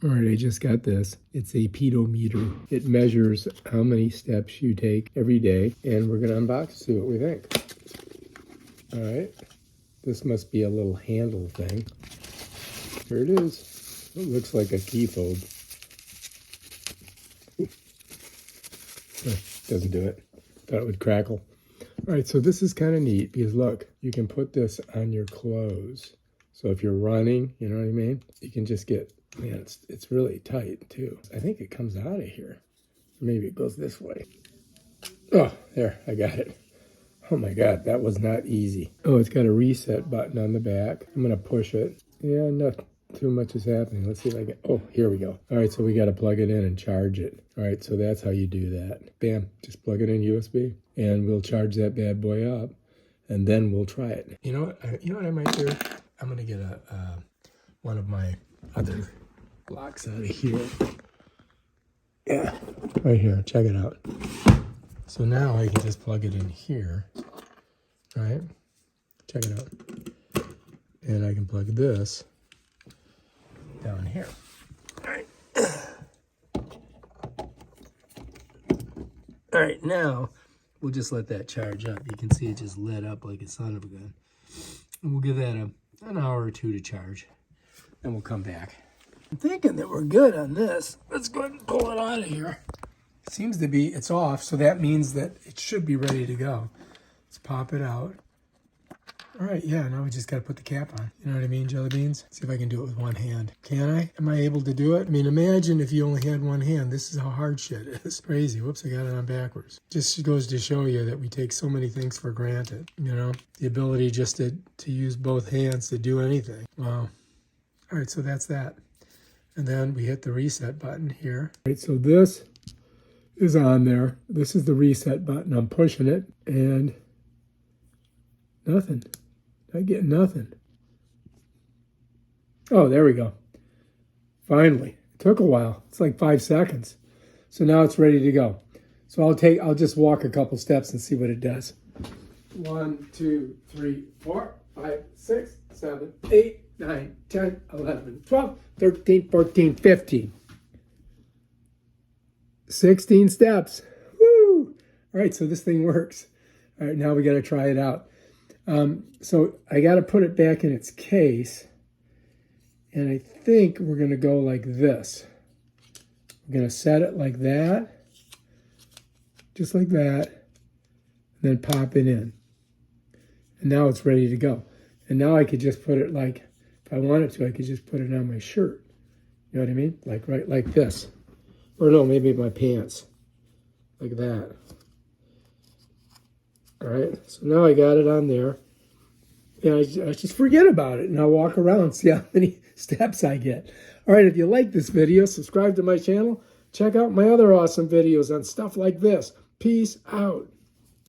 All right, I just got this. It's a pedometer. It measures how many steps you take every day, and we're going to unbox, see what we think. All right, this must be a little handle thing. Here it is. It looks like a key fob. Doesn't do it. Thought it would crackle. All right, so this is kind of neat because look, you can put this on your clothes. So if you're running, you know what I mean? You can just get, man, it's really tight too. I think it comes out of here. Maybe it goes this way. Oh, there, I got it. Oh my God, that was not easy. Oh, it's got a reset button on the back. I'm gonna push it. Yeah, not too much is happening. Let's see if I can, oh, here we go. All right, so we gotta plug it in and charge it. All right, so that's how you do that. Bam, just plug it in USB and we'll charge that bad boy up and then we'll try it. You know what I might do? I'm gonna get one of my other blocks out of here. Yeah, right here, check it out. So now I can just plug it in here, right? Check it out. And I can plug this down here. All right. All right, now we'll just let that charge up. You can see it just lit up like a son of a gun. And we'll give that an hour or two to charge. Then we'll come back. I'm thinking that we're good on this. Let's go ahead and pull it out of here. It seems to be, it's off, so that means that it should be ready to go. Let's pop it out. All right, yeah, now we just got to put the cap on. You know what I mean, jelly beans? See if I can do it with one hand. Can I? Am I able to do it? I mean, imagine if you only had one hand. This is how hard shit is. Crazy. Whoops, I got it on backwards. Just goes to show you that we take so many things for granted. You know, the ability just to use both hands to do anything. Wow. All right, so that's that. And then we hit the reset button here. All right, so this is on there. This is the reset button. I'm pushing it and nothing. I get nothing. Oh, there we go. Finally. It took a while. It's like 5 seconds. So now it's ready to go. So I'll just walk a couple steps and see what it does. 1, 2, 3, 4, 5, 6, 7, 8, 9, 10, 11, 12, 13, 14, 15. 16 steps. Woo! All right, so this thing works. All right, now we got to try it out. So I got to put it back in its case. And I think we're going to go like this. We're going to set it like that. Just like that. And then pop it in. And now it's ready to go. And now I could just put it like, if I wanted to, I could just put it on my shirt. You know what I mean? Like right like this. Or no, maybe my pants. Like that. All right, so now I got it on there. And I just forget about it. And I'll walk around and see how many steps I get. All right, if you like this video, subscribe to my channel. Check out my other awesome videos on stuff like this. Peace out.